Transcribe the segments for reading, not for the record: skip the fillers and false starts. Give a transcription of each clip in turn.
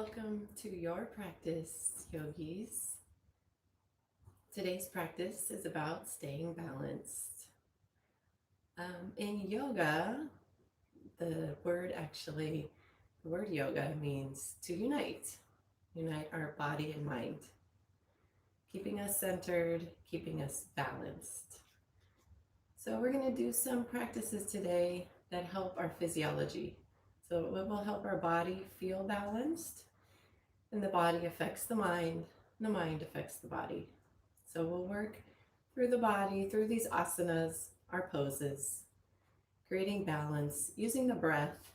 Welcome to your practice, yogis. Today's practice is about staying balanced. In yoga, the word yoga means to unite our body and mind, keeping us centered, keeping us balanced. So we're going to do some practices today that help our physiology. So it will help our body feel balanced, and the body affects the mind, and the mind affects the body. So we'll work through the body, through these asanas, our poses, creating balance, using the breath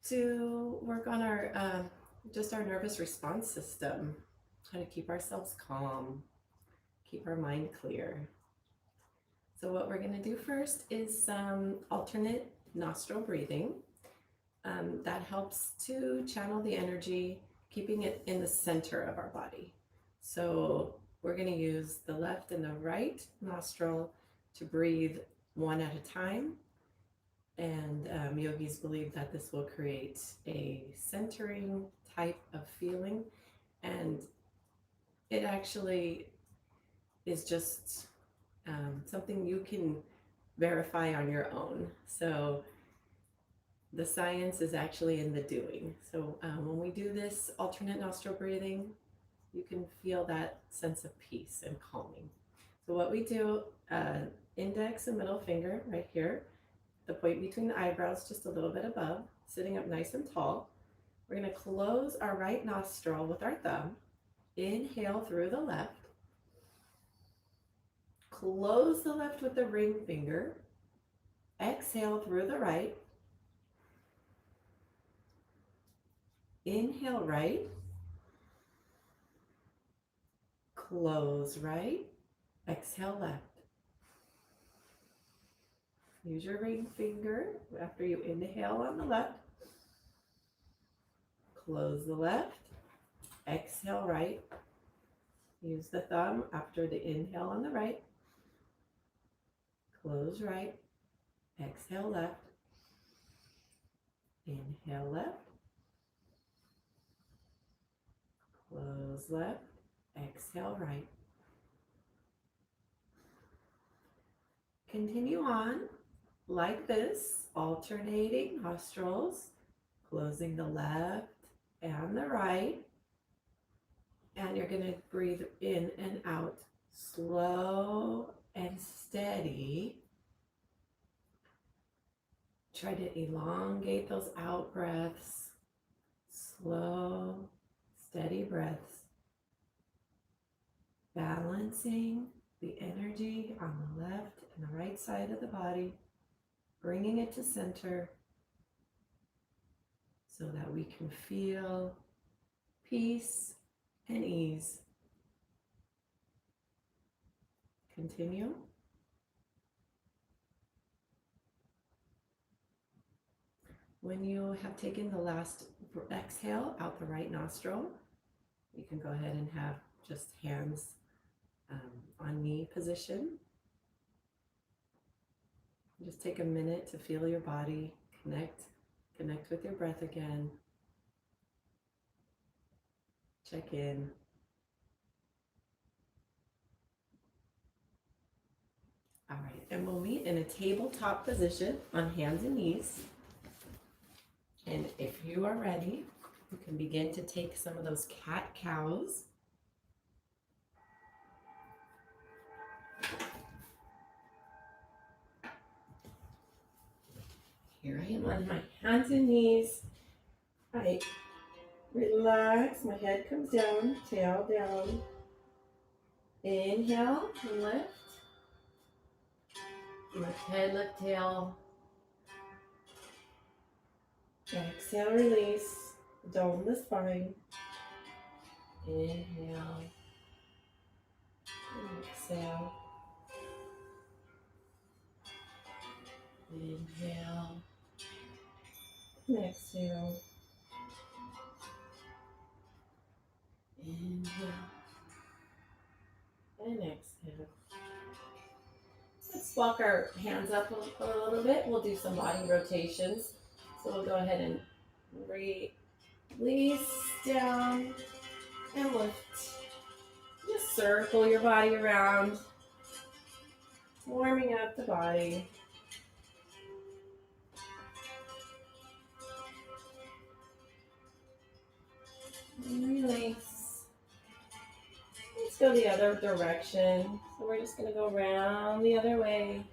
to work on our nervous response system, how to keep ourselves calm, keep our mind clear. So what we're going to do first is some alternate nostril breathing. That helps to channel the energy, keeping it in the center of our body. So we're going to use the left and the right nostril to breathe one at a time. And yogis believe that this will create a centering type of feeling. And it actually is just something you can verify on your own. So the science is actually in the doing. So when we do this alternate nostril breathing, you can feel that sense of peace and calming. So what we do, index and middle finger right here, the point between the eyebrows just a little bit above, sitting up nice and tall. We're going to close our right nostril with our thumb. Inhale through the left. Close the left with the ring finger. Exhale through the right. Inhale right. Close right. Exhale left. Use your ring finger after you inhale on the left. Close the left. Exhale right. Use the thumb after the inhale on the right. Close right. Exhale left. Inhale left. Close left. Exhale right. Continue on like this, alternating nostrils, closing the left and the right. And you're going to breathe in and out, slow and steady. Try to elongate those out breaths, slow, steady breaths, balancing the energy on the left and the right side of the body, bringing it to center so that we can feel peace and ease. Continue. When you have taken the last exhale out the right nostril, you can go ahead and have just hands on knee position. Just take a minute to feel your body, connect with your breath again. Check in. All right, and we'll meet in a tabletop position on hands and knees. And if you are ready, you can begin to take some of those cat-cows. Here I am on my hands and knees. I relax, my head comes down, tail down. Inhale, lift. Lift head, lift tail. Exhale, release. Dome the spine. Inhale. Exhale. Inhale. And exhale. Inhale. And exhale. Let's walk our hands up a little bit. We'll do some body rotations. So we'll go ahead and Release down and lift. Just circle your body around, warming up the body. And release. Let's go the other direction. So we're just going to go around the other way.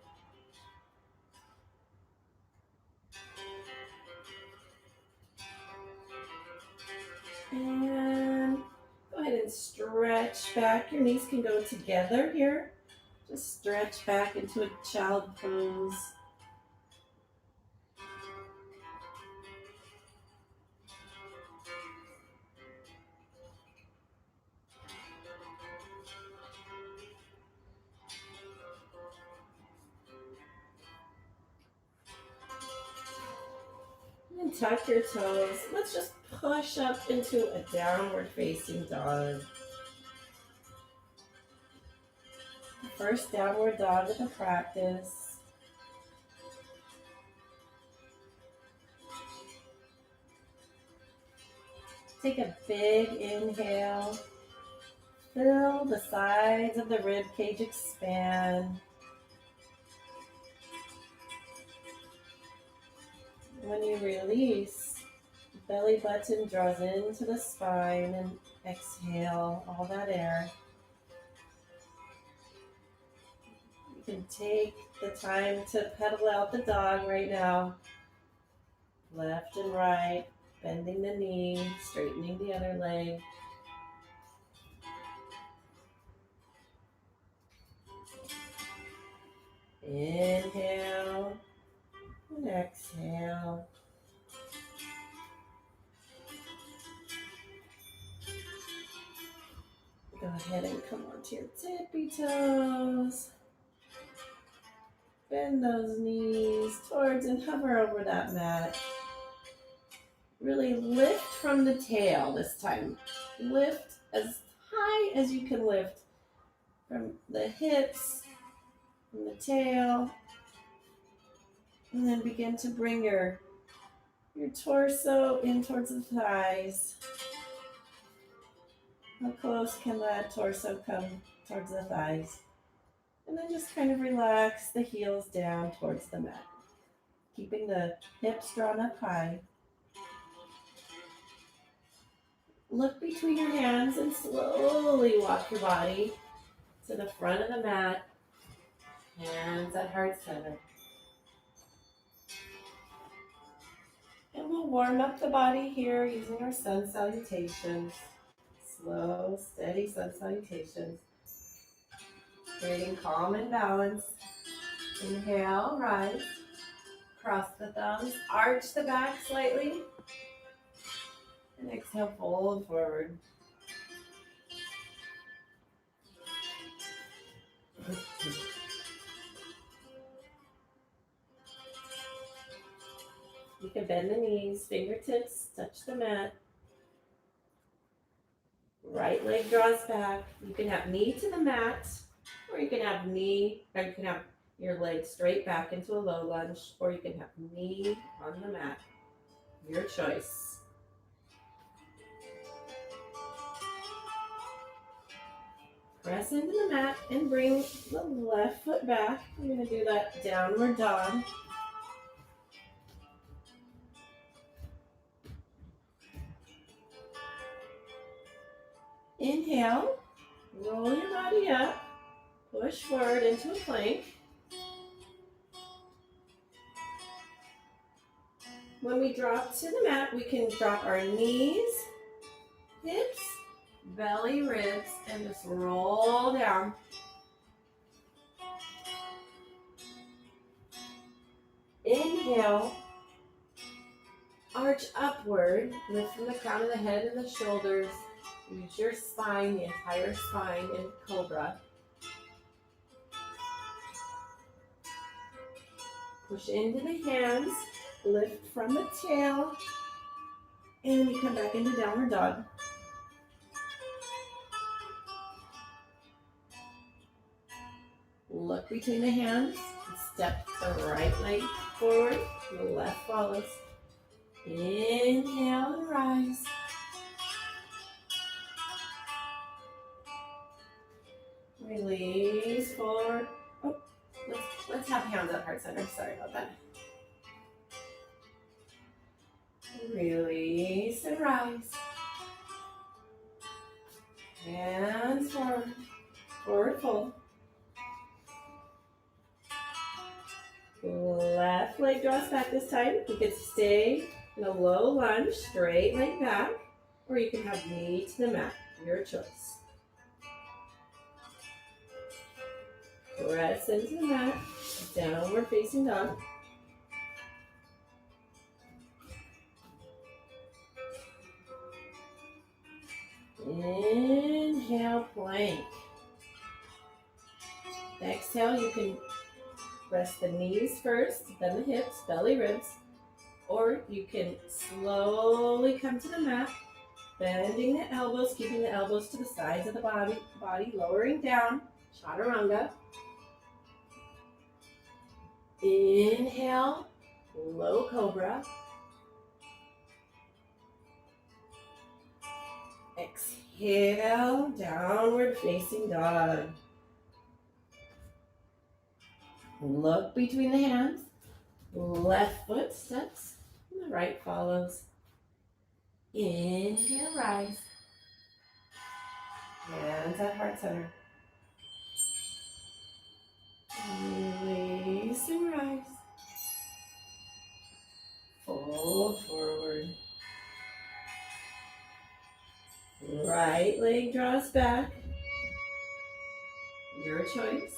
And go ahead and stretch back. Your knees can go together here. Just stretch back into a child pose. And tuck your toes. Let's just push up into a downward facing dog. First downward dog of the practice. Take a big inhale. Fill the sides of the rib cage expand. When you release, belly button draws into the spine and exhale all that air. You can take the time to pedal out the dog right now. Left and right, bending the knee, straightening the other leg. Inhale and exhale. Go ahead and come onto your tippy toes. Bend those knees towards and hover over that mat. Really lift from the tail this time. Lift as high as you can lift from the hips, from the tail. And then begin to bring your torso in towards the thighs. How close can that torso come towards the thighs? And then just kind of relax the heels down towards the mat. Keeping the hips drawn up high. Look between your hands and slowly walk your body to the front of the mat. Hands at heart center. And we'll warm up the body here using our sun salutations. Slow, steady sun salutations. Creating calm and balance. Inhale, rise. Cross the thumbs, arch the back slightly. And exhale, fold forward. You can bend the knees, fingertips touch the mat. Right leg draws back. You can have knee to the mat, or you can have your leg straight back into a low lunge, or you can have knee on the mat. Your choice. Press into the mat and bring the left foot back. We're going to do that downward dog. Inhale, roll your body up, push forward into a plank. When we drop to the mat, we can drop our knees, hips, belly, ribs, and just roll down. Inhale, arch upward, lift from the crown of the head and the shoulders. Use your spine, the entire spine in cobra. Push into the hands, lift from the tail, and we come back into downward dog. Look between the hands, step the right leg forward, the left follows. Inhale and rise. Release forward. Oh, let's have hands at heart center. Sorry about that. Release and rise. Hands forward. Forward fold. Left leg draws back this time. You can stay in a low lunge, straight leg back, or you can have knee to the mat. Your choice. Press into the mat. Downward facing dog. Inhale, plank. Exhale, you can press the knees first, then the hips, belly, ribs, or you can slowly come to the mat, bending the elbows, keeping the elbows to the sides of the body, lowering down, chaturanga. Inhale, low cobra. Exhale, downward facing dog. Look between the hands. Left foot steps, and the right follows. Inhale, rise. Hands at heart center. Release and rise. Fold forward. Right leg draws back. Your choice.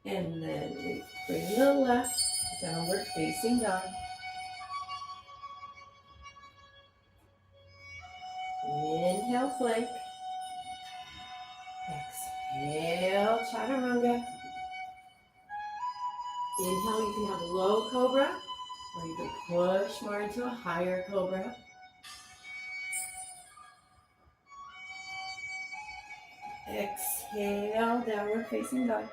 And then we bring the left downward facing dog. Inhale, plank. Exhale, chaturanga. Inhale, you can have a low cobra, or you can push more into a higher cobra. Exhale, downward facing dog.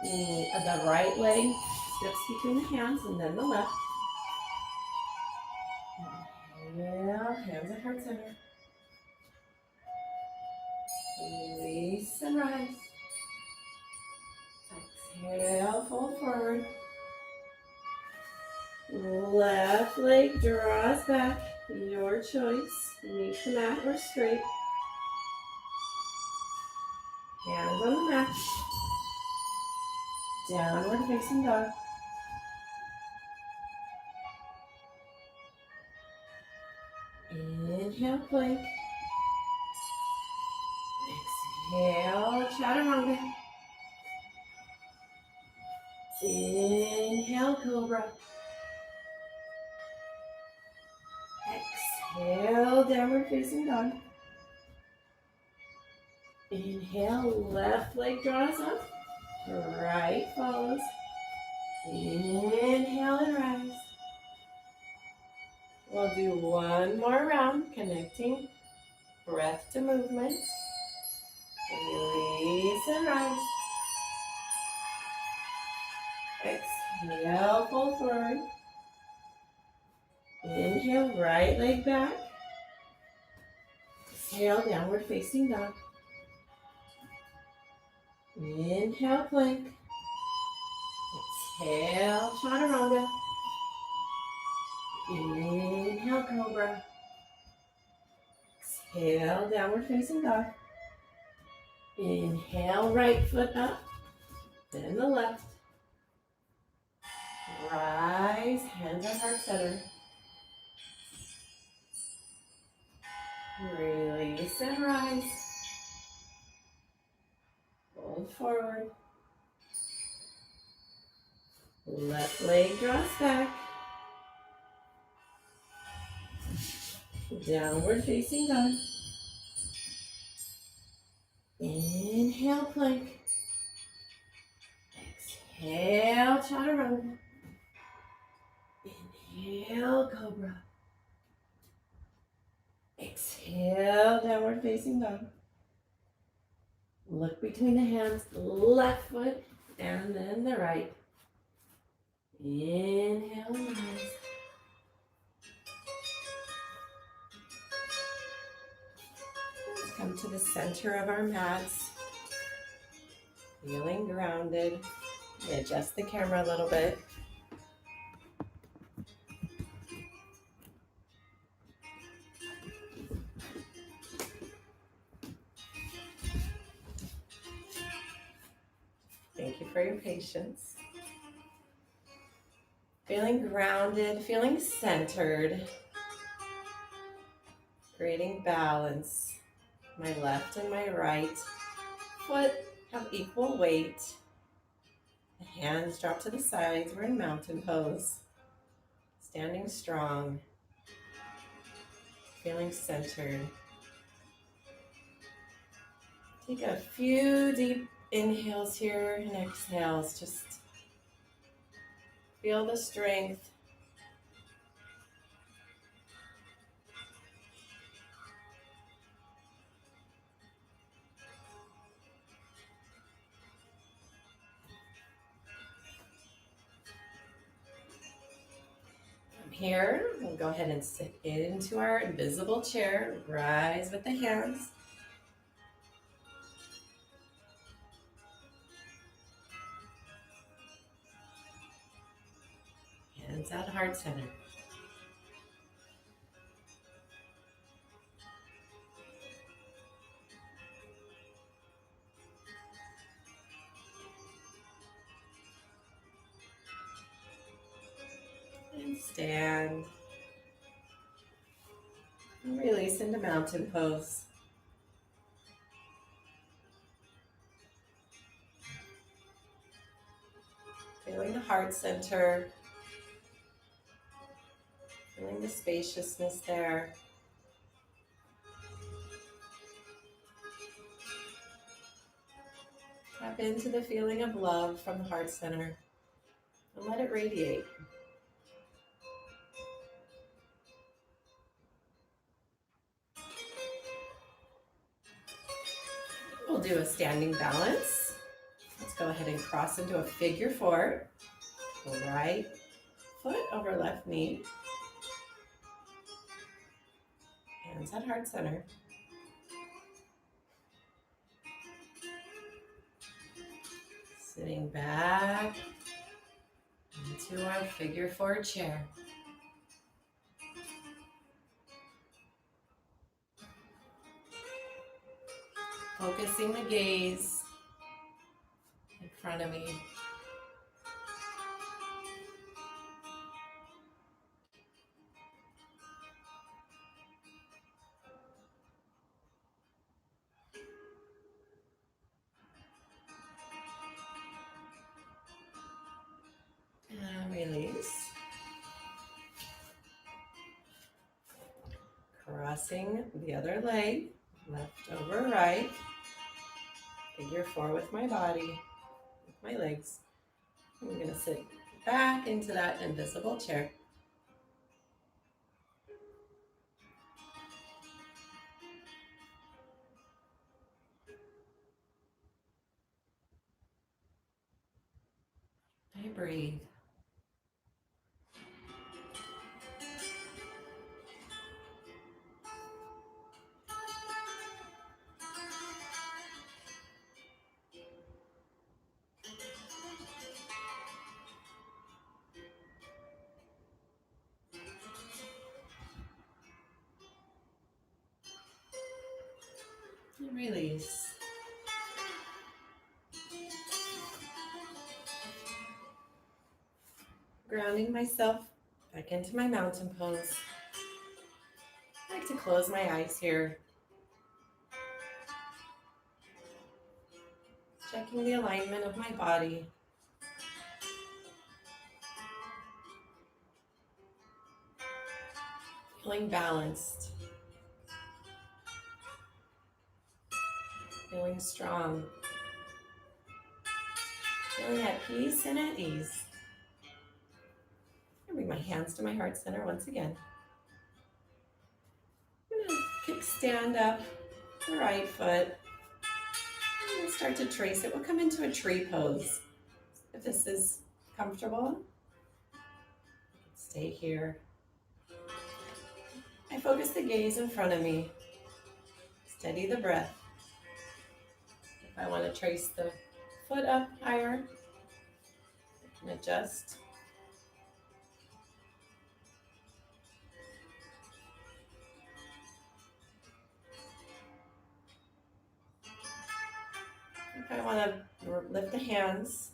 The right leg steps between the hands and then the left. Inhale, hands at heart center. Release and rise. Exhale, fold forward. Left leg draws back. Your choice. Knee to mat or straight. Hands on the mat. Downward facing dog. Inhale, plank. Exhale, chaturanga. Inhale, cobra. Exhale, downward facing dog. Inhale, left leg draws up. Right follows. Inhale and rise. We'll do one more round, connecting breath to movement. Release and rise. Exhale, fold forward. Inhale, right leg back. Exhale, downward facing dog. Inhale, plank. Exhale, chaturanga. Inhale, cobra. Exhale, downward facing dog. Inhale, right foot up, then the left. Rise, hands at heart center. Release and rise. Fold forward. Left leg draws back. Downward facing dog. Inhale, plank. Exhale, chaturanga. Inhale, cobra. Exhale, downward facing dog. Look between the hands, left foot And then the right. Inhale and rise. Let's come to the center of our mats. Feeling grounded. Adjust the camera a little bit. Thank you for your patience. Feeling grounded, feeling centered. Creating balance. My left and my right foot have equal weight. The hands drop to the sides. We're in mountain pose. Standing strong. Feeling centered. Take a few deep inhales here and exhales. Just feel the strength. From here, we'll go ahead and sit into our invisible chair. Rise with the hands. Hands at heart center. And stand. And release into mountain pose. Feeling the heart center. Feeling the spaciousness there. Tap into the feeling of love from the heart center and let it radiate. We'll do a standing balance. Let's go ahead and cross into a figure four. Right foot over left knee. Hands at heart center. Sitting back into our figure four chair. Focusing the gaze in front of me. And release. Crossing the other leg, left over right. Figure four with my body, with my legs. I'm going to sit back into that invisible chair. I breathe. And release. Grounding myself back into my mountain pose. I like to close my eyes here. Checking the alignment of my body. Feeling balanced. Feeling strong. Feeling at peace and at ease. I bring my hands to my heart center once again. I'm going to kickstand up the right foot. And start to trace it. We'll come into a tree pose. If this is comfortable, stay here. I focus the gaze in front of me. Steady the breath. If I want to trace the foot up higher, I can adjust. If I want to lift the hands,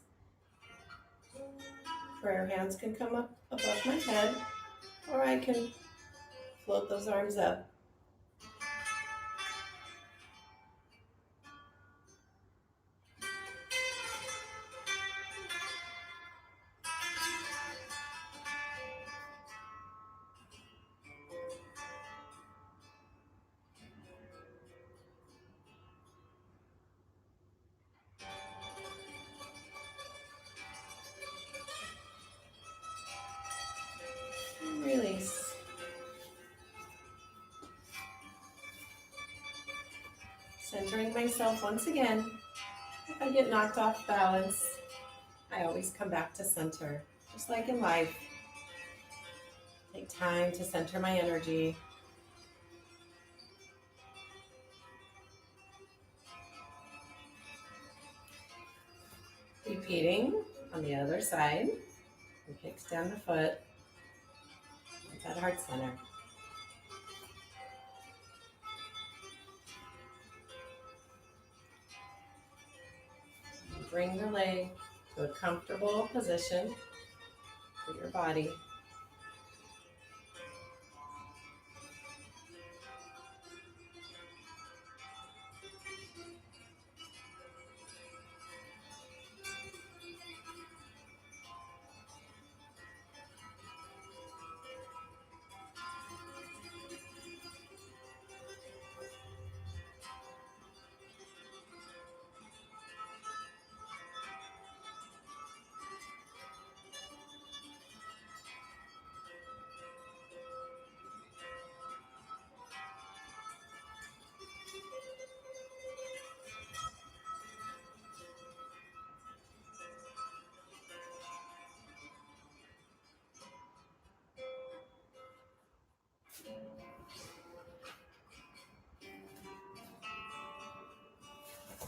prayer hands can come up above my head, or I can float those arms up. And release. Centering myself once again. If I get knocked off balance, I always come back to center, just like in life. Take time to center my energy. Repeating on the other side. And kicks down the foot. At heart center. Bring the leg to a comfortable position for your body.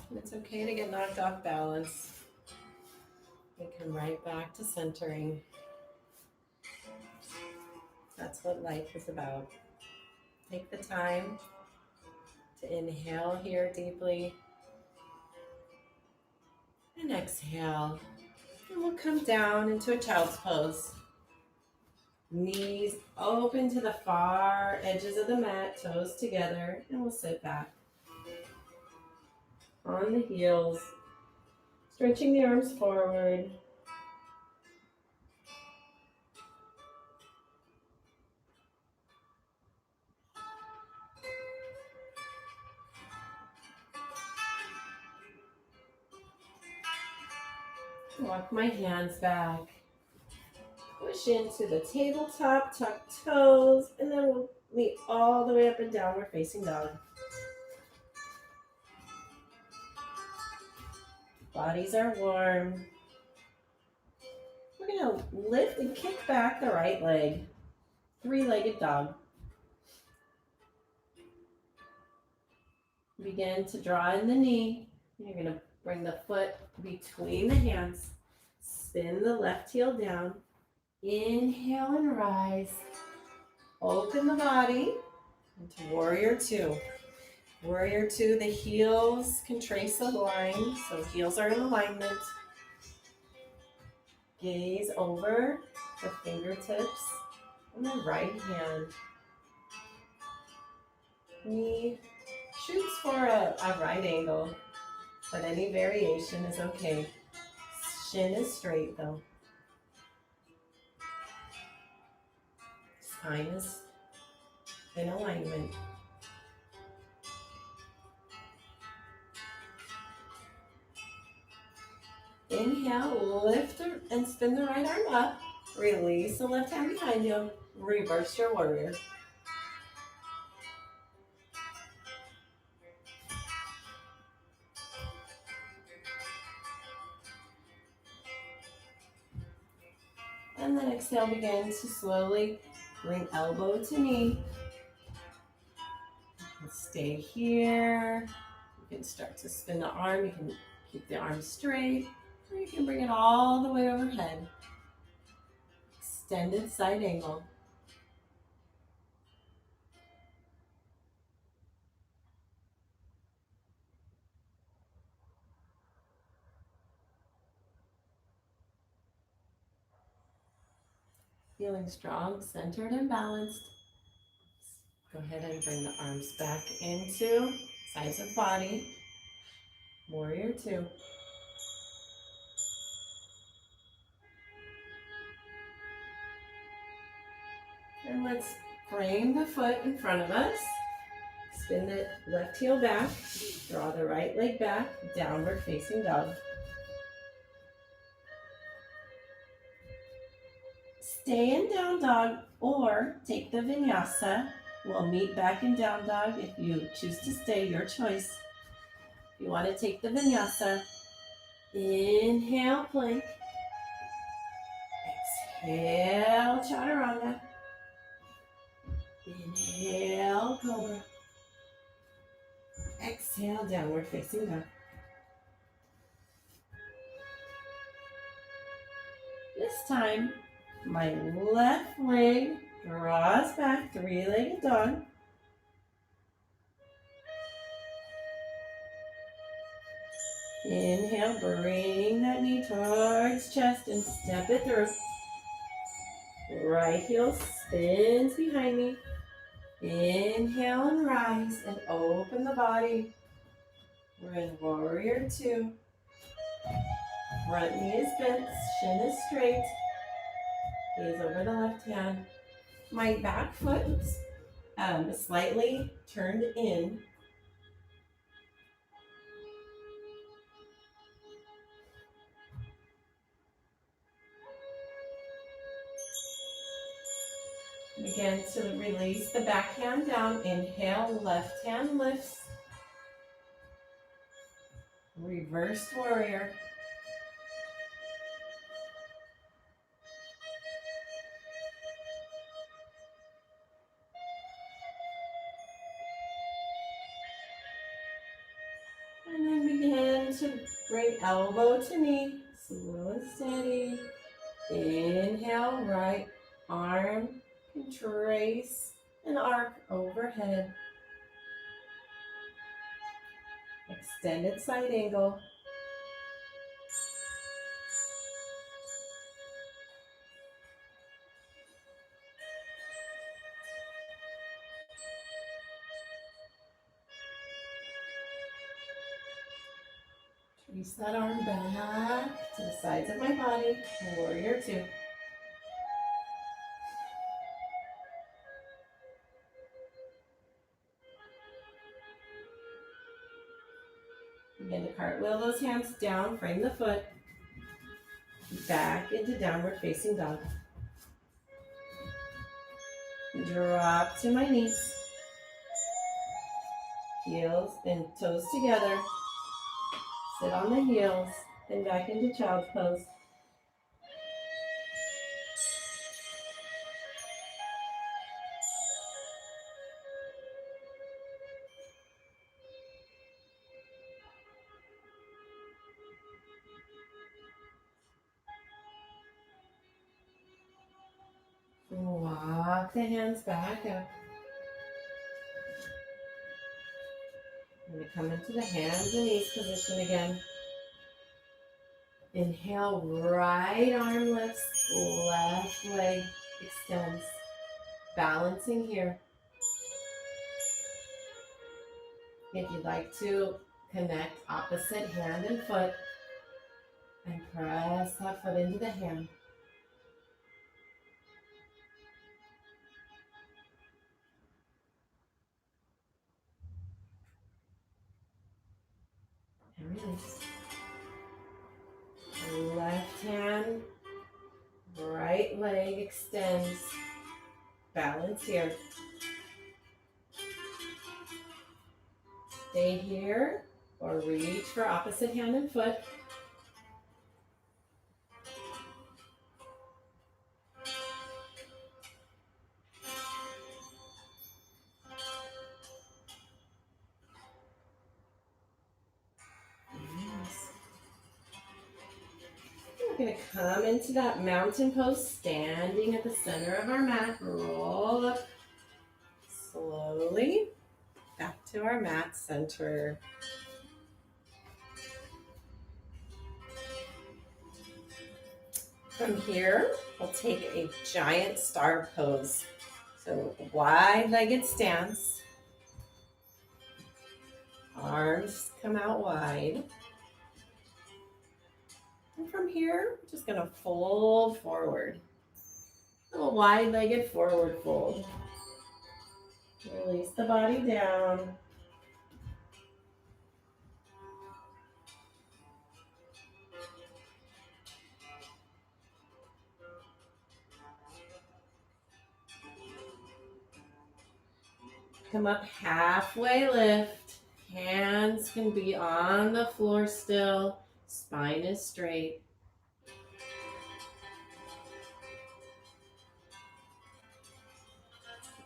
And it's okay to get knocked off balance. We come right back to centering. That's what life is about. Take the time to inhale here deeply. And exhale. And we'll come down into a child's pose. Knees open to the far edges of the mat, toes together, and we'll sit back. On the heels, stretching the arms forward. Walk my hands back. Push into the tabletop, tuck toes, and then we'll meet all the way up and downward facing dog. Bodies are warm. We're going to lift and kick back the right leg. Three-legged dog. Begin to draw in the knee. You're going to bring the foot between the hands. Spin the left heel down. Inhale and rise. Open the body into warrior two. Warrior two, the heels can trace a line, so heels are in alignment. Gaze over the fingertips on the right hand. Knee shoots for a right angle, but any variation is okay. Shin is straight though. Spine is in alignment. Inhale, lift and spin the right arm up. Release the left hand behind you. Reverse your warrior. And then exhale, begin to slowly bring elbow to knee. Stay here. You can start to spin the arm. You can keep the arm straight, or you can bring it all the way overhead. Extended side angle. Feeling strong, centered, and balanced. Go ahead and bring the arms back into sides of body. Warrior two. And let's frame the foot in front of us. Spin the left heel back. Draw the right leg back. Downward facing dog. Stay in down dog or take the vinyasa. We'll meet back in down dog if you choose to stay, your choice. If you want to take the vinyasa, inhale, plank. Exhale, chaturanga. Inhale, cobra. Exhale, downward facing dog. This time, my left leg draws back, three-legged dog. Inhale, bring that knee towards chest and step it through. Right heel spins behind me. Inhale and rise and open the body. We're in warrior two. Front knee is bent, shin is straight. Gaze over the left hand. My back foot is slightly turned in. Begin to release the back hand down. Inhale, left hand lifts. Reversed warrior. And then begin to bring elbow to knee. Slow and steady. Inhale, right arm can trace an arc overhead. Extended side angle. Trace that arm back to the sides of my body. Warrior two. Begin to cartwheel those hands down, frame the foot. Back into downward facing dog. Drop to my knees. Heels and toes together. Sit on the heels, then back into child's pose. Walk the hands back up. I'm going to come into the hands and knees position again. Inhale, right arm lifts, left leg extends. Balancing here. If you'd like to connect opposite hand and foot and press that foot into the hand. And release. Left hand, right leg extends. Balance here. Stay here or reach for opposite hand and foot. we're going to come into that mountain pose, standing at the center of our mat. Roll up slowly back to our mat center. From here, we'll take a giant star pose. So wide-legged stance. Arms come out wide. And from here, we're just going to fold forward. A little wide-legged forward fold. Release the body down. Come up halfway lift. Hands can be on the floor still. Spine is straight.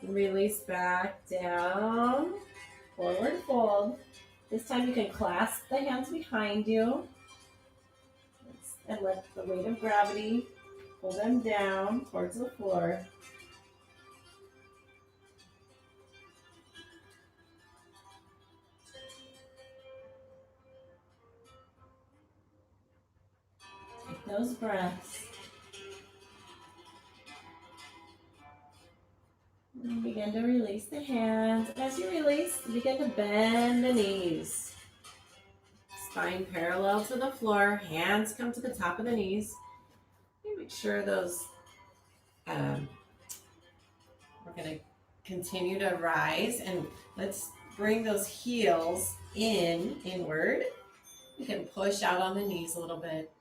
Release back down. Forward fold. This time you can clasp the hands behind you. And let the weight of gravity pull them down towards the floor. Take those breaths. And begin to release the hands. As you release, begin to bend the knees. Spine parallel to the floor. Hands come to the top of the knees. Make sure those, we're going to continue to rise, and let's bring those heels inward. You can push out on the knees a little bit.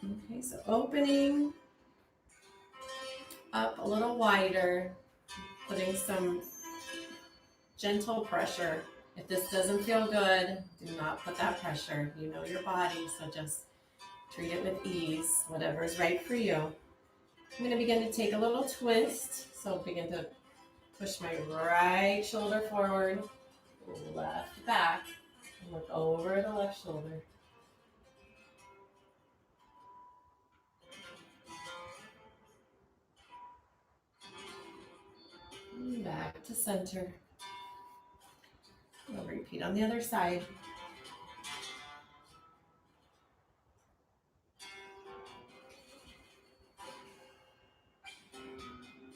Okay, so opening up a little wider, putting some gentle pressure. If this doesn't feel good, do not put that pressure. You know your body, so just treat it with ease, whatever is right for you. I'm going to begin to take a little twist. So begin to push my right shoulder forward, left back, and look over the left shoulder. And back to center. We'll repeat on the other side.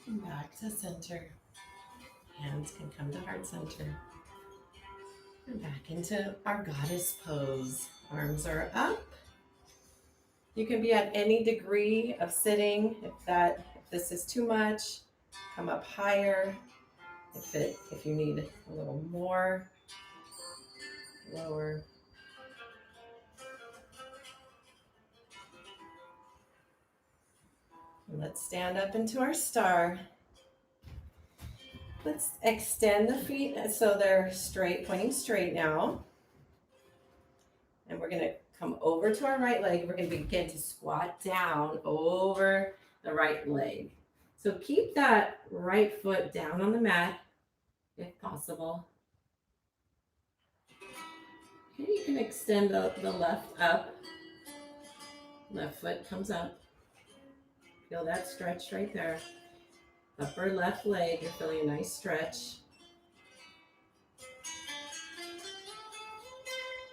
And back to center. Hands can come to heart center. And back into our goddess pose. Arms are up. You can be at any degree of sitting. If this is too much, come up higher. If you need a little more, lower. Let's stand up into our star. Let's extend the feet so they're straight, pointing straight now. And we're going to come over to our right leg. We're going to begin to squat down over the right leg. So keep that right foot down on the mat if possible. Okay, you can extend the left up. Left foot comes up. Feel that stretch right there. Upper left leg, you're feeling a nice stretch.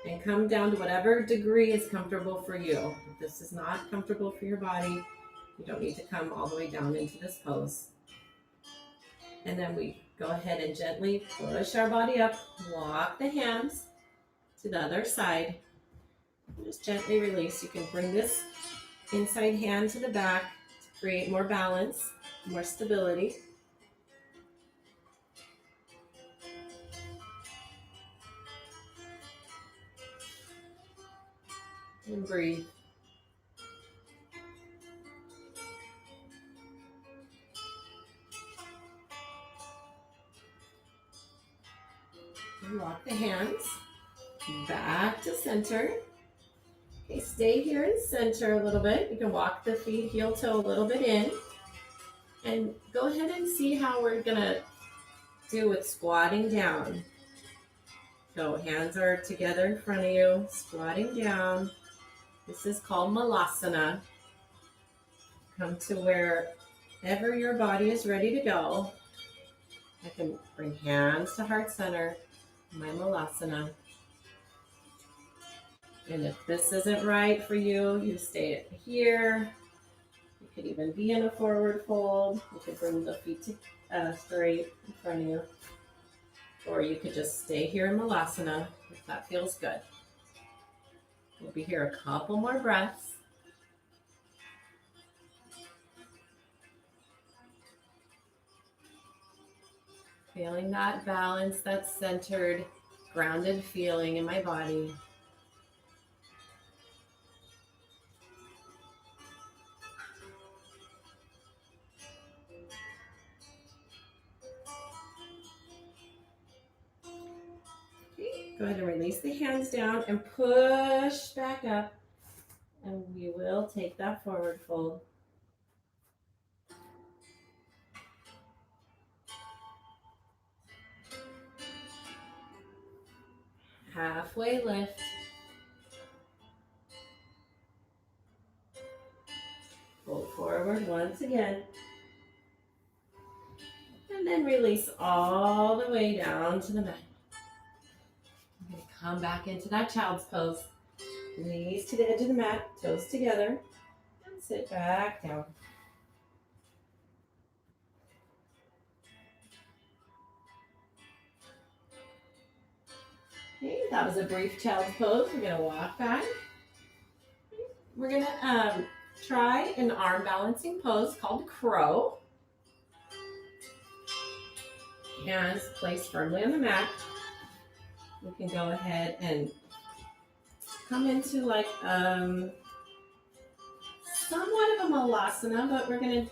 And come down to whatever degree is comfortable for you. If this is not comfortable for your body, you don't need to come all the way down into this pose. And then we go ahead and gently push our body up. Walk the hands to the other side. Just gently release. You can bring this inside hand to the back to create more balance, more stability. And breathe. And walk the hands back to center. Okay, stay here in center a little bit. You can walk the feet heel toe a little bit in. And go ahead and see how we're gonna do with squatting down. So hands are together in front of you, squatting down. This is called Malasana. Come to wherever your body is ready to go. I can bring hands to heart center, my Malasana. And if this isn't right for you, you stay here. You could even be in a forward fold. You could bring the feet straight in front of you. Or you could just stay here in Malasana if that feels good. We'll be here a couple more breaths. Feeling that balance, that centered, grounded feeling in my body. Okay, go ahead and release the hands down and push back up. And we will take that forward fold. Halfway lift. Fold forward once again. And then release all the way down to the mat. I'm going to come back into that child's pose. Knees to the edge of the mat, toes together. And sit back down. Okay, that was a brief child's pose. We're going to walk back. We're going to try an arm balancing pose called crow. Hands placed firmly on the mat. We can go ahead and come into like somewhat of a malasana, but we're going to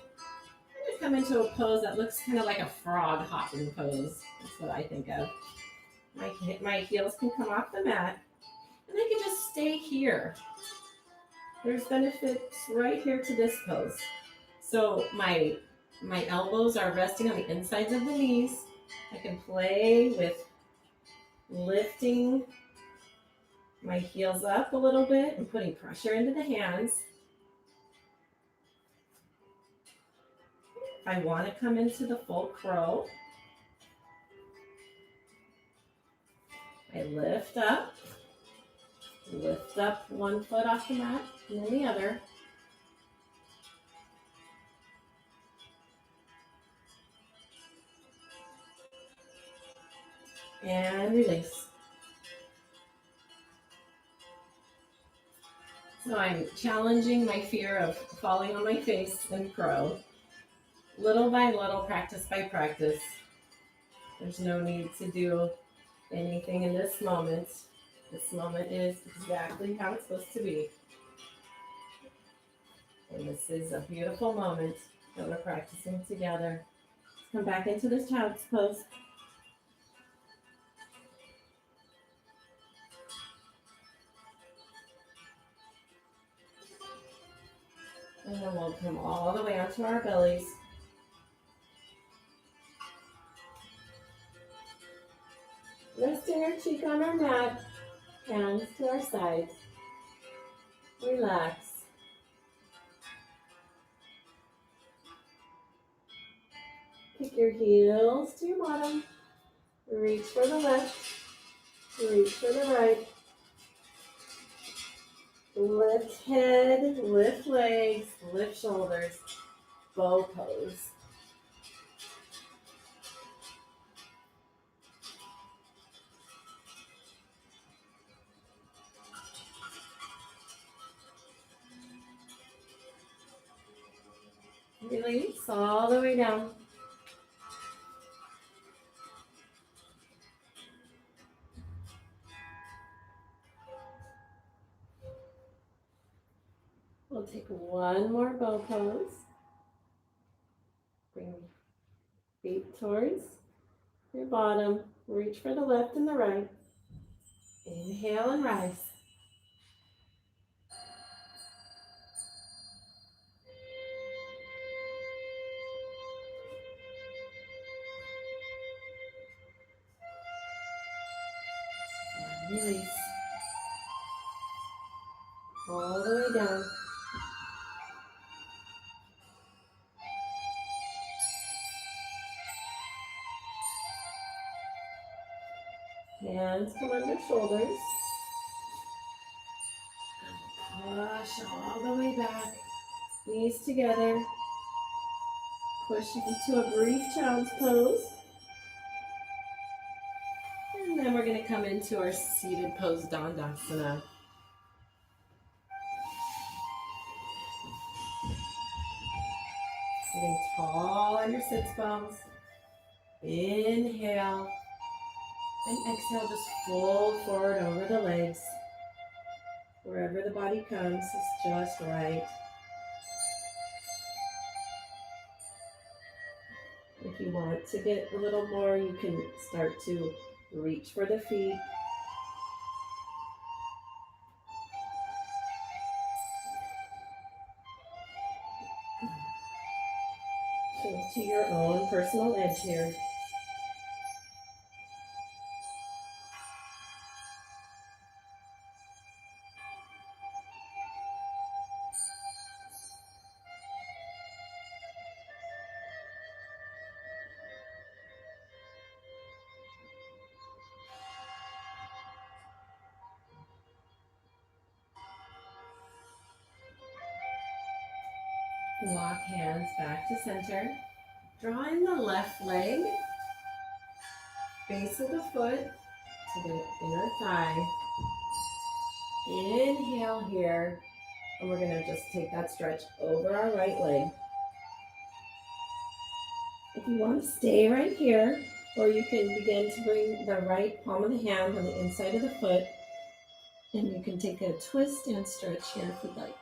come into a pose that looks kind of like a frog hopping pose. That's what I think of. My heels can come off the mat, and I can just stay here. There's benefits right here to this pose. So my elbows are resting on the insides of the knees. I can play with lifting my heels up a little bit and putting pressure into the hands. If I want to come into the full crow, I lift up one foot off the mat and then the other. And release. So I'm challenging my fear of falling on my face in crow. Little by little, practice by practice. There's no need to do anything in this moment. This moment is exactly how it's supposed to be. And this is a beautiful moment that we're practicing together. Let's come back into this child's pose. And then we'll come all the way onto our bellies. Resting our cheek on our mat, hands to our sides. Relax. Kick your heels to your bottom. Reach for the left. Reach for the right. Lift head, lift legs, lift shoulders. Bow pose. Release all the way down. We'll take one more bow pose. Bring feet towards your bottom. Reach for the left and the right. Inhale and rise. And release. all the way down. Hands come under shoulders. Push all the way back. Knees together. Push into a brief child's pose. And then we're going to come into our seated pose, Dandasana. Sitting tall on your sits bones. Inhale. And exhale, just fold forward over the legs. Wherever the body comes is just right. If you want to get a little more, you can start to reach for the feet. To your own personal edge here. Walk hands back to center. Draw in the left leg, base of the foot to the inner thigh. Inhale here, and we're going to just take that stretch over our right leg. If you want to stay right here, or you can begin to bring the right palm of the hand on the inside of the foot, and you can take a twist and stretch here if you'd like.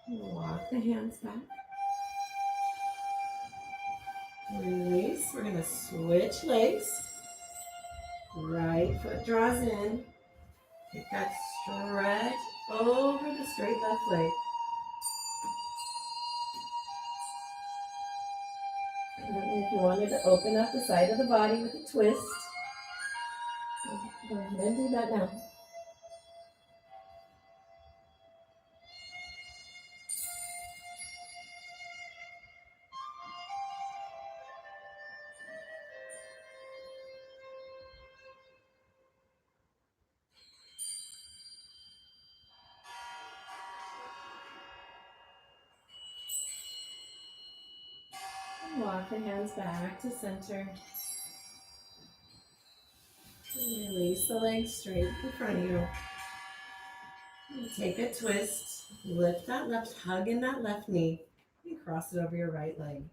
Walk the hands back. Release. We're going to switch legs. Right foot draws in. Take that stretch over the straight left leg. And if you wanted to open up the side of the body with a twist, go ahead and do that now. Walk the hands back to center. And release the legs straight in front of you. And take a twist. Lift that left, hug in that left knee, and cross it over your right leg.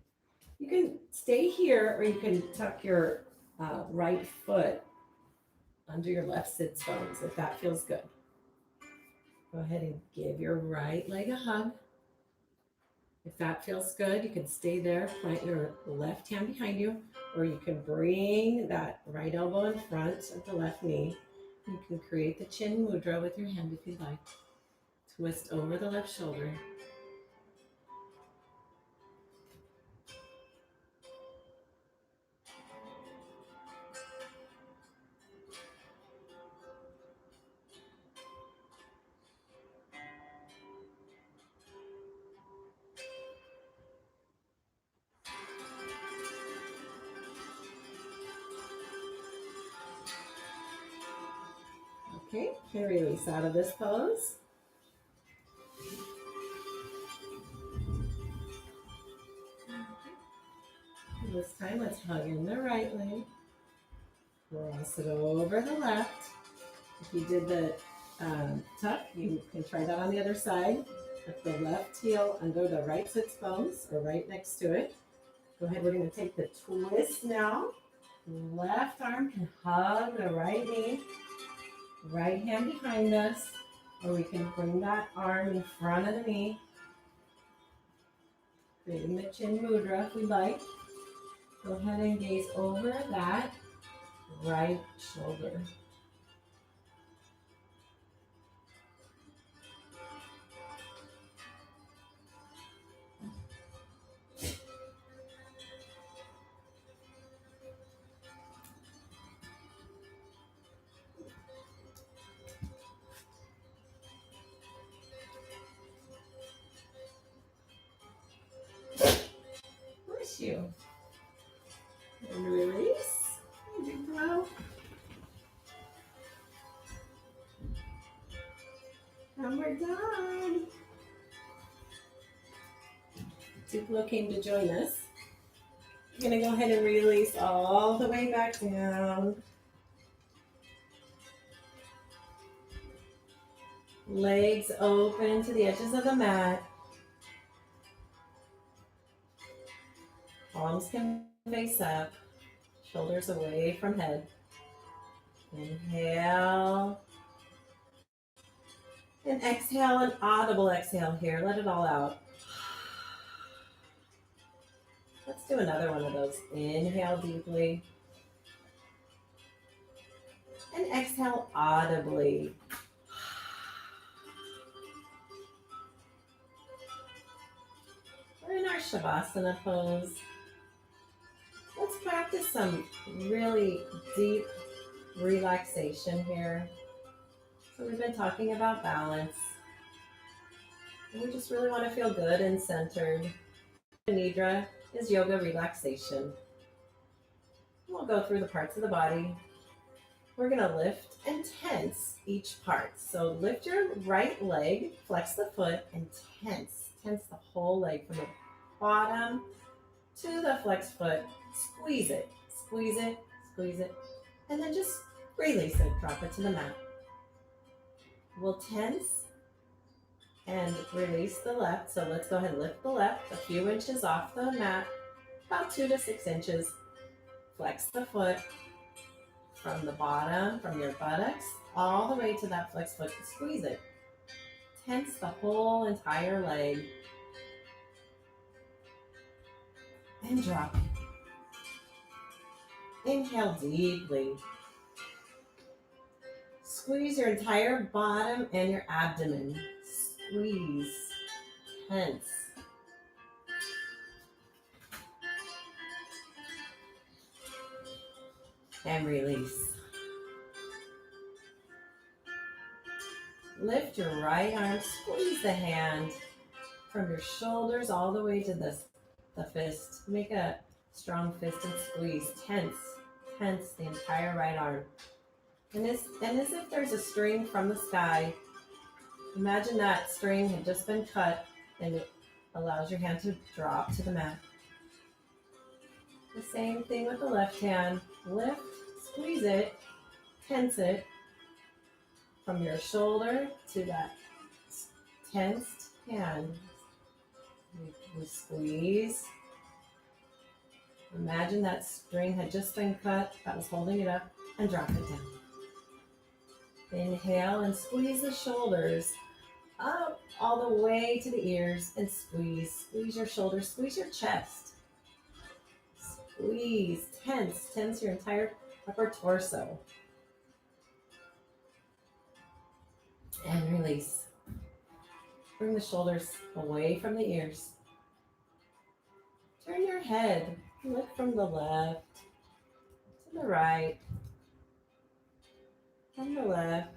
You can stay here, or you can tuck your right foot under your left sits bones if that feels good. Go ahead and give your right leg a hug. If that feels good, you can stay there, plant your left hand behind you, or you can bring that right elbow in front of the left knee. You can create the chin mudra with your hand if you'd like. Twist over the left shoulder. Okay, and release out of this pose. And this time, let's hug in the right leg. Cross it over the left. If you did the tuck, you can try that on the other side. Put the left heel under the right sits bones, or right next to it. Go ahead, we're going to take the twist now. Left arm can hug the right knee. Right hand behind us, or we can bring that arm in front of the knee. Creating the chin mudra if we like. Go ahead and gaze over that right shoulder. And we're done. Tupelo came to join us. We're going to go ahead and release all the way back down. Legs open to the edges of the mat. Palms can face up. Shoulders away from head. Inhale. And exhale, an audible exhale here. Let it all out. Let's do another one of those. Inhale deeply. And exhale audibly. We're in our Shavasana pose. Let's practice some really deep relaxation here. So we've been talking about balance. And we just really want to feel good and centered. Nidra is yoga relaxation. We'll go through the parts of the body. We're going to lift and tense each part. So lift your right leg, flex the foot, and tense. Tense the whole leg from the bottom to the flexed foot. Squeeze it, squeeze it, squeeze it, and then just release it. Drop it to the mat. We'll tense and release the left. So let's go ahead and lift the left a few inches off the mat, about 2 to 6 inches. Flex the foot from the bottom, from your buttocks, all the way to that flexed foot. Squeeze it. Tense the whole entire leg. And drop it. Inhale deeply. Squeeze your entire bottom and your abdomen. Squeeze. Tense. And release. Lift your right arm. Squeeze the hand from your shoulders all the way to the fist. Make a strong fist and squeeze. Tense. Tense the entire right arm. And as if there's a string from the sky, imagine that string had just been cut and it allows your hand to drop to the mat. The same thing with the left hand. Lift, squeeze it, tense it from your shoulder to that tensed hand. We squeeze. Imagine that string had just been cut, that was holding it up, and drop it down. Inhale and squeeze the shoulders up all the way to the ears and squeeze. Squeeze your shoulders, squeeze your chest. Squeeze, tense your entire upper torso. And release. Bring the shoulders away from the ears. Turn your head. Look from the left to the right. From the left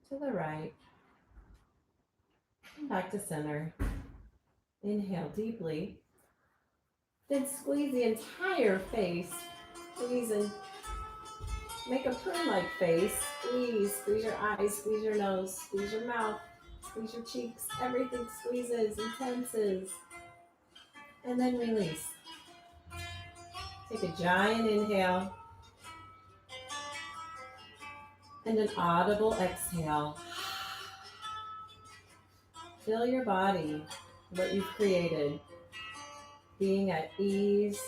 to the right. And back to center. Inhale deeply. Then squeeze the entire face. Squeeze and make a prune-like face. Squeeze. Squeeze your eyes. Squeeze your nose. Squeeze your mouth. Squeeze your cheeks. Everything squeezes and tenses. And then release. Take a giant inhale. And an audible exhale. Fill your body, what you've created. Being at ease.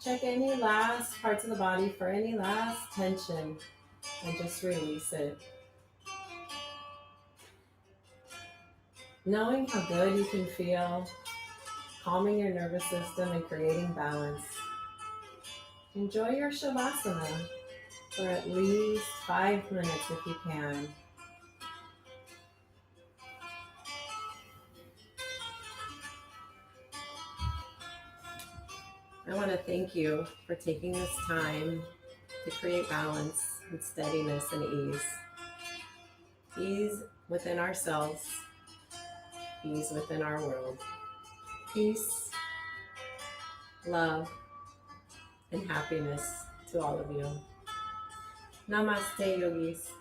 Check any last parts of the body for any last tension and just release it. Knowing how good you can feel, calming your nervous system and creating balance. Enjoy your Shavasana for at least 5 minutes if you can. I want to thank you for taking this time to create balance and steadiness and ease. Ease within ourselves, ease within our world. Peace, love, and happiness to all of you. Namaste, yogis.